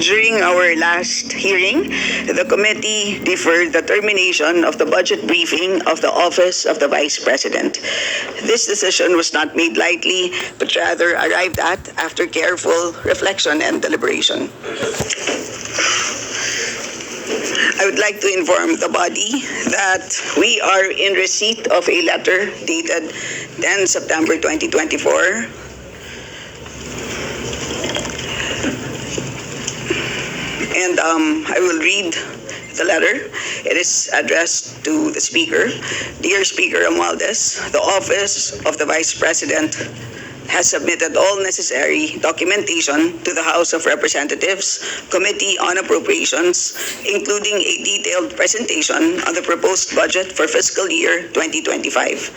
During our last hearing, the committee deferred the termination of the budget briefing of the Office of the Vice President. This decision was not made lightly, but rather arrived at after careful reflection and deliberation. I would like to inform the body that we are in receipt of a letter dated 10 September 2024 and I will read the letter. It is addressed to the Speaker. Dear Speaker Romualdez, the Office of the Vice President has submitted all necessary documentation to the House of Representatives Committee on Appropriations, including a detailed presentation on the proposed budget for fiscal year 2025.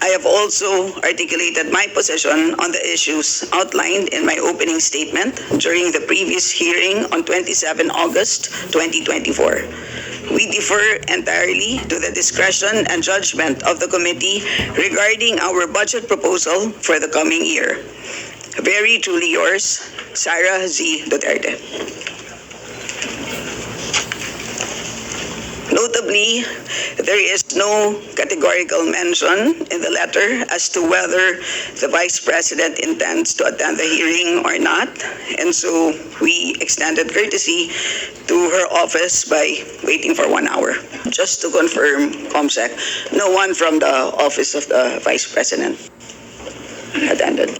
I have also articulated my position on the issues outlined in my opening statement during the previous hearing on 27 August 2024. We defer entirely to the discretion and judgment of the committee regarding our budget proposal for the coming year. Very truly yours, Sara Z. Duterte. Notably, there is no categorical mention in the letter as to whether the Vice President intends to attend the hearing or not, and so we extended courtesy to her office by waiting for 1 hour. Just to confirm, COMSEC, no one from the Office of the Vice President attended.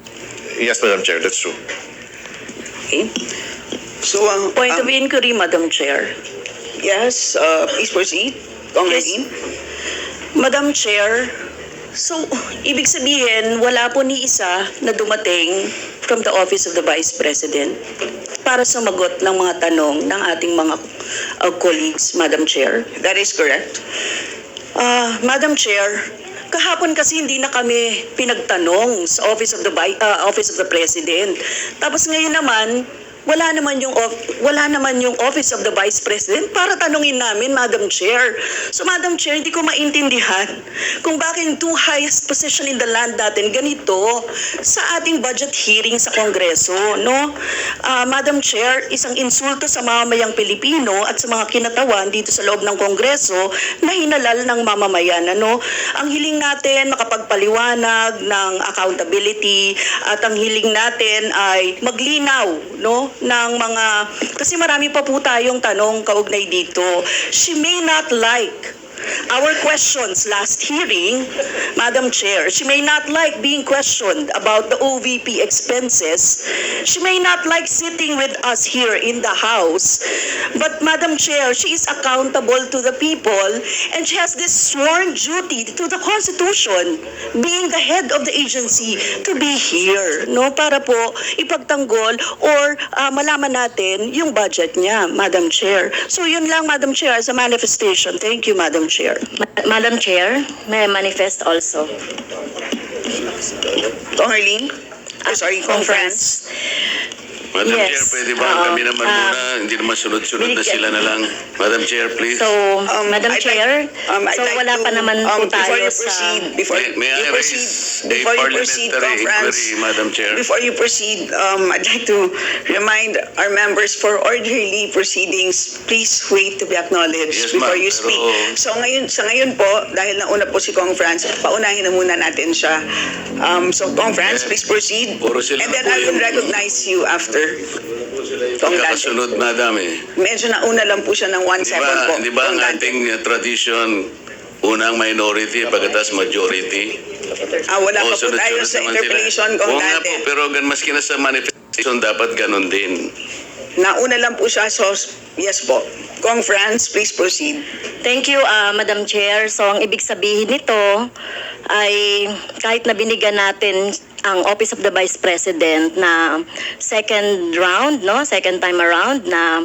Yes, Madam Chair, that's true. Okay. So, Point of inquiry, Madam Chair. yes, please proceed. Congressman. Madam Chair, so ibig sabihin, wala po ni isa na dumating from the Office of the Vice President para sumagot ng mga tanong ng ating mga colleagues, Madam Chair. That is correct. Madam Chair, kahapon kasi hindi na kami pinagtanong sa Office of the President. Tapos ngayon naman, wala naman yung Office of the Vice President para tanungin namin, Madam Chair. So, Madam Chair, hindi ko maintindihan kung bakit yung two highest position in the land natin ganito sa ating budget hearing sa Kongreso, no? Madam Chair, isang insulto sa mamamayang Pilipino at sa mga kinatawan dito sa loob ng Kongreso na hinalal ng mamamayan, ano? Ang hiling natin makapagpaliwanag ng accountability at ang hiling natin ay maglinaw, no? Ng mga, kasi marami pa po tayong tanong kaugnay dito. She may not like our questions last hearing, Madam Chair. She may not like being questioned about the OVP expenses. She may not like sitting with us here in the House. But Madam Chair, she is accountable to the people and she has this sworn duty to the Constitution, being the head of the agency, to be here, no? Para po ipagtanggol or malaman natin yung budget niya, Madam Chair. So yun lang, Madam Chair, as a manifestation. Thank you, Madam Chair. Madam Chair, may I manifest also? Congressman? Sorry, Conference. Madam Yes. Chair, pwede ba kami naman muna, hindi naman sunod-sunod na sila na lang. Madam Chair, please. So, Madam I'd Chair, I'd so like wala to, pa naman po before tayo you proceed, Before May I you proceed, raise a before you proceed, parliamentary Conference, inquiry, Madam Chair? before you proceed, I'd like to remind our members for orderly proceedings, please wait to be acknowledged Yes, before ma'am, you speak. pero- Sa ngayon po, dahil nauna po si Conference, paunahin na muna natin siya. So, Conference, Yes. please proceed. Puro sila And then po I will yung- recognize you after. Congrats. Kasunod, Madam eh. Medyo nauna lang po siya ng 1 second po. Di ba ang Congrats. ating tradisyon, unang minority, pagkatas majority? Wala pa po sunod-sunod tayo sa naman interpellation, sila. Oo nga Congrats. po, pero maski na sa manifestation, dapat ganun din. Nauna lang po siya, so yes po. Conference, please proceed. Thank you, Madam Chair. So, ang ibig sabihin nito ay kahit na binigyan natin ang Office of the Vice President na second round, no? Second time around na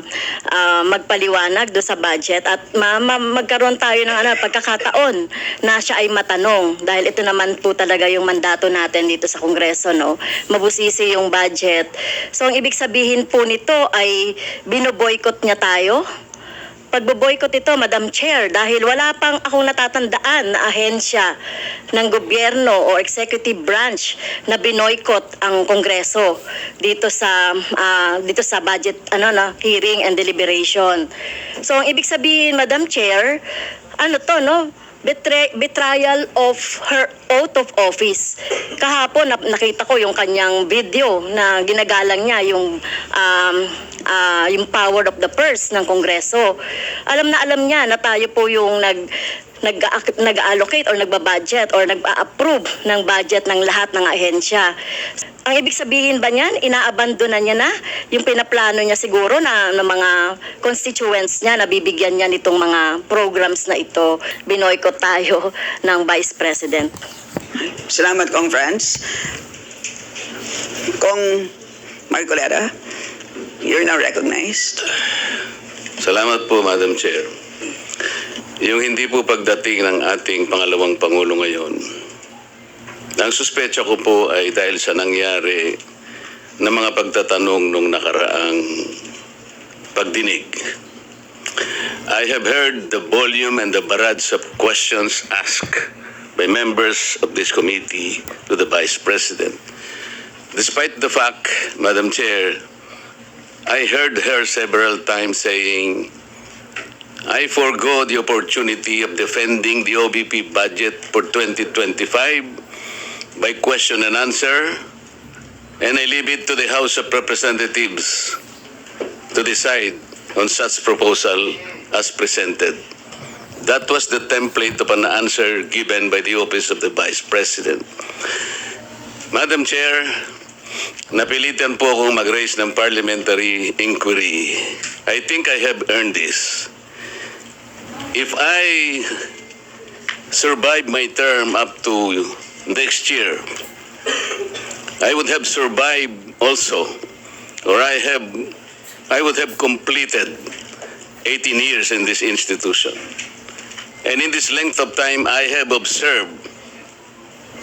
magpaliwanag do sa budget at magkaroon tayo ng pagkakataon na siya ay matanong dahil ito naman po talaga yung mandato natin dito sa Kongreso, no? Mabusisi yung budget. So, ang ibig sabihin po nito ay binoboykot niya tayo pagbo-boycott ito, Madam Chair, dahil wala pang akong natatandaan na ahensya ng gobyerno o executive branch na binoykot ang Kongreso dito sa budget hearing and deliberation. So ang ibig sabihin, Madam Chair, betrayal of her oath of office. Kahapon nakita ko yung kanyang video na ginagalang niya yung power of the purse ng Kongreso. Alam niya na tayo po yung nag-allocate or nagbabudget or nag-approve ng budget ng lahat ng ahensya. Ang ibig sabihin ba niyan, inaabandona niya na yung pinaplano niya siguro na ng mga constituents niya na bibigyan niya nitong mga programs na ito. Binoykot tayo ng Vice President. Salamat, Kong Franz. Kong Marcoleta, you're now recognized. Salamat po, Madam Chair. Yung hindi po pagdating ng ating pangalawang Pangulo ngayon, ang suspecha ko po ay dahil sa nangyari na mga pagtatanong nung nakaraang pagdinig. I have heard the volume and the barrage of questions asked by members of this committee to the Vice President. Despite the fact, Madam Chair, I heard her several times saying, I forgo the opportunity of defending the OBP budget for 2025 by question and answer, and I leave it to the House of Representatives to decide on such proposal as presented. That was the template of an answer given by the Office of the Vice President. Madam Chair, napilitan po akong mag-raise ng parliamentary inquiry. I think I have earned this. If I survive my term up to next year, I would have survived also, or I would have completed 18 years in this institution. And in this length of time, I have observed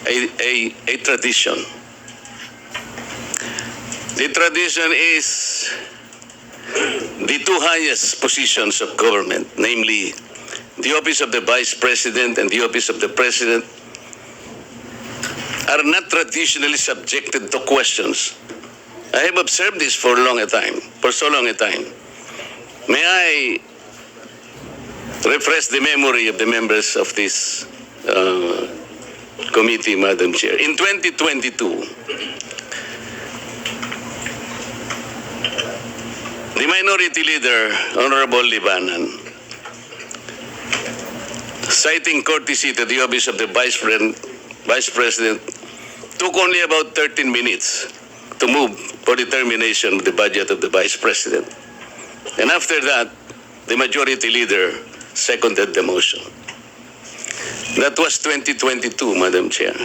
a tradition. The tradition is the two highest positions of government, namely the Office of the Vice President and the Office of the President, are not traditionally subjected to questions. I have observed this for so long a time. May I refresh the memory of the members of this committee, Madam Chair. In 2022, the Minority Leader, Honorable Libanan, citing courtesy to the Office of the Vice President, took only about 13 minutes to move for determination of the budget of the Vice President. And after that, the Majority Leader seconded the motion. That was 2022, Madam Chair.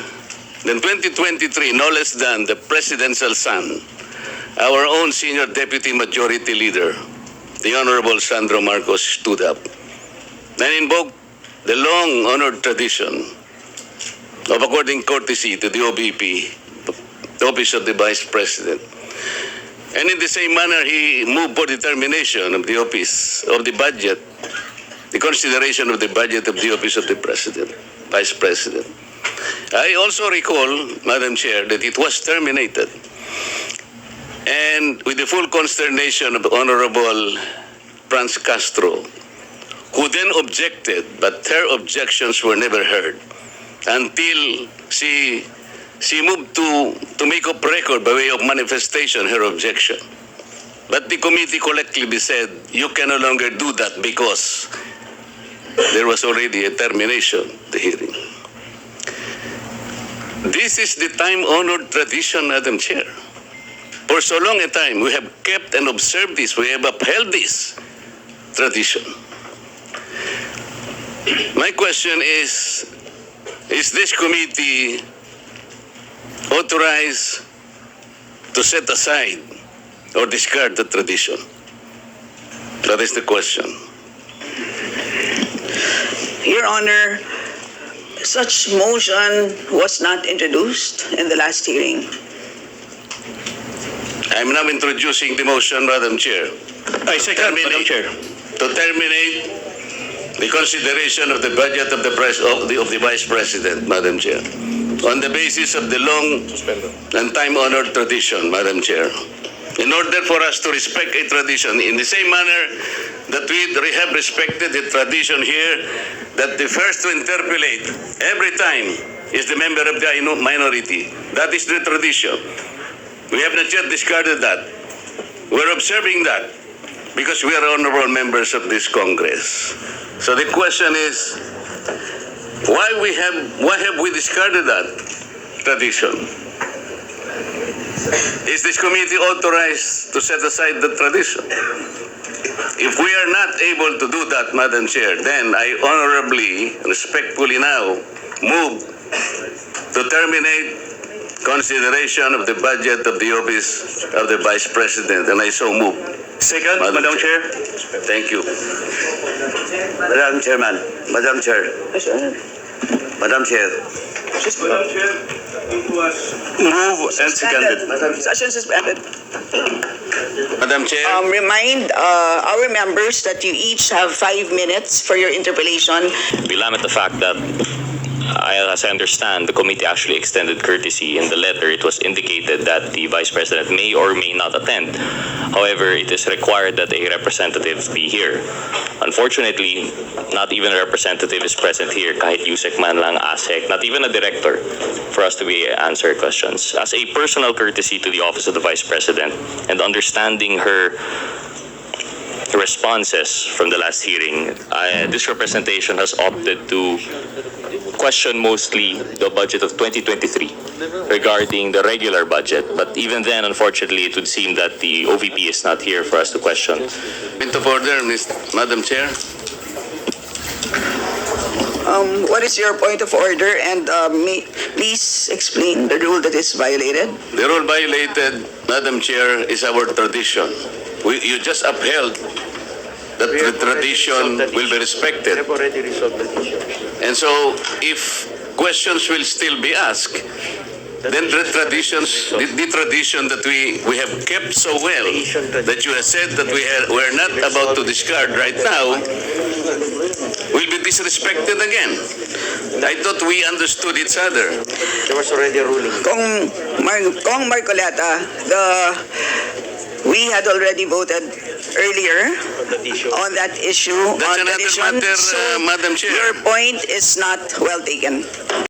Then 2023, no less than the Presidential son, our own Senior Deputy Majority Leader, the Honorable Sandro Marcos, stood up and invoked the long-honored tradition of according courtesy to the OBP, the Office of the Vice President. And in the same manner, he moved for determination of the Office of the Budget, the consideration of the budget of the Office of the President, Vice President. I also recall, Madam Chair, that it was terminated. And with the full consternation of Honorable Franz Castro, who then objected, but her objections were never heard until she moved to make up record by way of manifestation her objection. But the committee collectively said, you can no longer do that because there was already a termination of the hearing. This is the time-honored tradition, Madam Chair. For so long a time, we have kept and observed this. We have upheld this tradition. My question is this committee authorized to set aside or discard the tradition? That is the question. Your Honor, such motion was not introduced in the last hearing. I'm now introducing the motion, Madam Chair. I second, Madam Chair. to terminate the consideration of the budget of the Vice President, Madam Chair, on the basis of the long and time-honored tradition, Madam Chair. In order for us to respect a tradition in the same manner that we have respected the tradition here, that the first to interpolate every time is the member of the minority. That is the tradition. We have not yet discarded that. We're observing that because we are honorable members of this Congress. So the question is, why have we discarded that tradition? Is this committee authorized to set aside the tradition? If we are not able to do that, Madam Chair, then I honorably, respectfully now move to terminate consideration of the budget of the office of the Vice President, and I so move. Second, Madam Chair. Thank you. Madam Chairman. Madam Chair. Madam Chair. Madam Chair, it was Move and seconded. Session suspended. Madam Chair. Remind our members that you each have 5 minutes for your interpellation. We lament the fact that, as I understand, the committee actually extended courtesy. In the letter, it was indicated that the Vice President may or may not attend. However, it is required that a representative be here. Unfortunately, not even a representative is present here, kahit Yusek man lang, ASEC, not even a director, for us to be answer questions. As a personal courtesy to the Office of the Vice President and understanding her responses from the last hearing, this representation has opted to question mostly the budget of 2023 regarding the regular budget. But even then, unfortunately, it would seem that the OVP is not here for us to question. Point of order, Madam Chair. What is your point of order? And please explain the rule that is violated. The rule violated, Madam Chair, is our tradition. You just upheld that the tradition will be respected. And so, if questions will still be asked, then the tradition that we have kept so well, that you have said that we're not about to discard right now, will be disrespected again. I thought we understood each other. There was already a ruling. Kong Marcoleta, we had already voted earlier on that issue. That's on another tradition, matter, so Madam Chair. your point is not well taken.